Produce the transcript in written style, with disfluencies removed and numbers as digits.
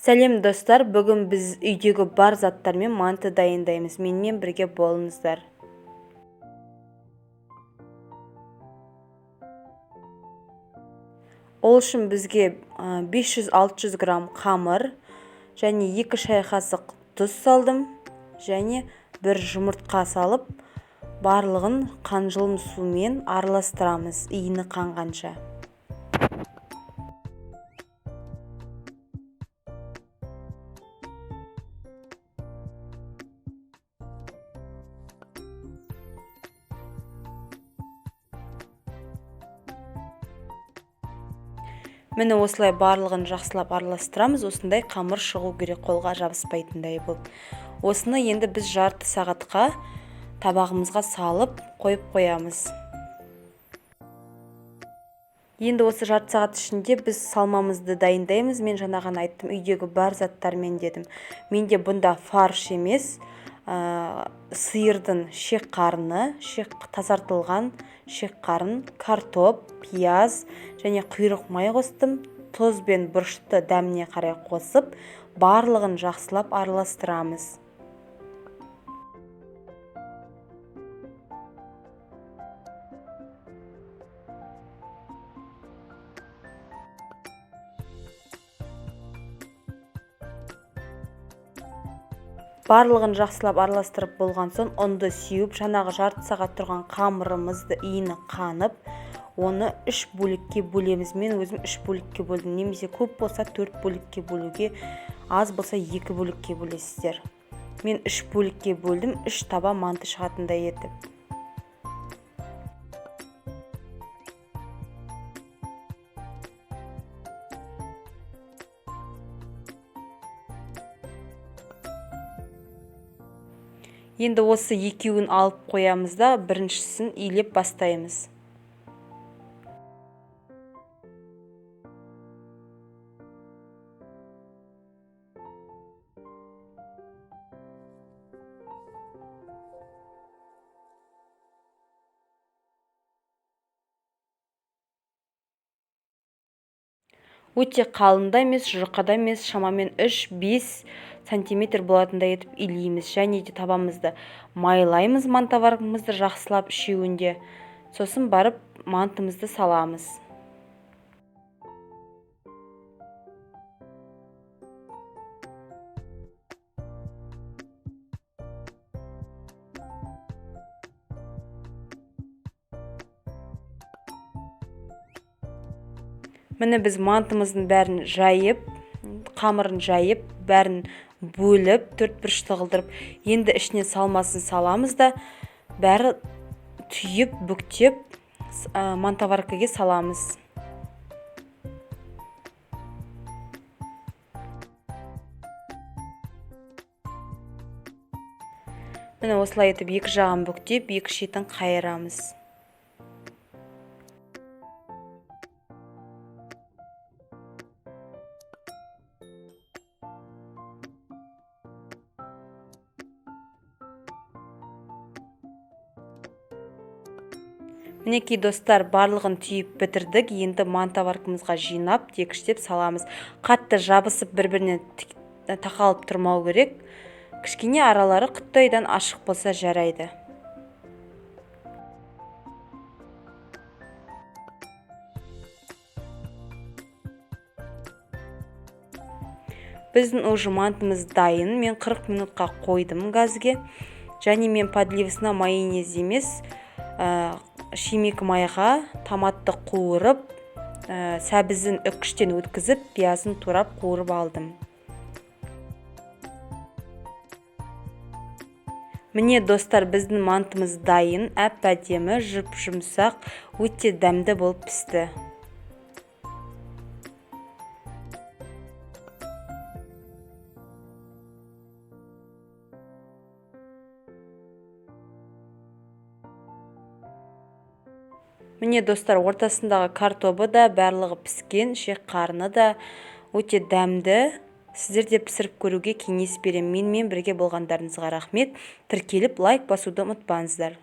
Сәлем достар, бүгін біз үйдегі бар заттармен манты дайындаймыз. Менімен бірге болыңыздар. Ол үшін бізге 500-600 грамм қамыр және 2 шай қасық тұз салдым және 1 жұмыртқа салып, барлығын қанжылым сумен араластырамыз, иіні қанғанша. Міне осылай барлығын жақсылап араластырамыз, осындай қамыр шығу керек, қолға жабыспайтындай болып. Осыны енді біз жарты сағатқа табағымызға салып қойып қоямыз. Енді осы жарты сағат ішінде біз салмамызды дайындаймыз. Мен жаңағын айттым, үйдегі бар заттармен дедім. Менде бұнда фарш емес, сиырдың шек қарны, тазартылған шек қарын, картоп, пияз және құйрық май қостым. Тұз бен бұрышты дәміне қарай қосып, барлығын жақсылап араластырамыз. Барлығын жақсылап араластырып болған соң, ұнды сеуіп, жаңағы жарты сағат тұрған қамырымызды иіні қанып, оны 3 бөлікке бөлеміз. Мен өзім 3 бөлікке бөлдім. Немесе көп болса 4 бөлікке бөлуге, аз болса 2 бөлікке бөлесіздер. Мен 3 бөлікке бөлдім, 3 таба манты шығатындай етіп. Енді осы екеуін алып қоямыз да, біріншісін илеп бастаймыз. Өте қалында емес, жұқада емес, шамамен 3-5 сантиметр болатындай етіп илейміз. Және де табамызды майлаймыз, мантаваркамызды жақсылап үшеуінде. Сосын барып мантымызды саламыз. Міне біз мантымыздың бәрін жайып, қамырын жайып, бәрін бөліп, 4 бұрышты қылдырып, енді ішіне салмасын саламыз да, бәрі түйіп, бүктеп, мантаваркаға саламыз. Міне осылай етіп, екі жағын бүктеп, екі шетін қайырамыз. Мінекей достар, барлығын түйіп бітірдік. Енді мантаваркамызға жинап, тегіштеп саламыз. Қатты жабысып бір-біріне тақалып тұрмау керек. Кішкене аралары құттайдан ашық болса жарайды. Біздің уже мантымыз дайын. Мен 40 минутқа қойдым газге. Және мен подливасына майонез емес, шимек майға томатты қуырып, сәбізін үккіштен өткізіп, пиязын турап қуырып алдым. Міне достар, біздің мантымыз дайын, әп-әдемі, жұп-жұмсақ, өте дәмді болып пісті. Міне достар, ортасындағы картобы да барлығы піскен, шек қарны да өте дәмді. Сіздер де пісіріп көруге кеңес беремін. Менімен бірге болғандарыңызға рахмет. Тіркеліп лайк басуды ұмытпаңыздар.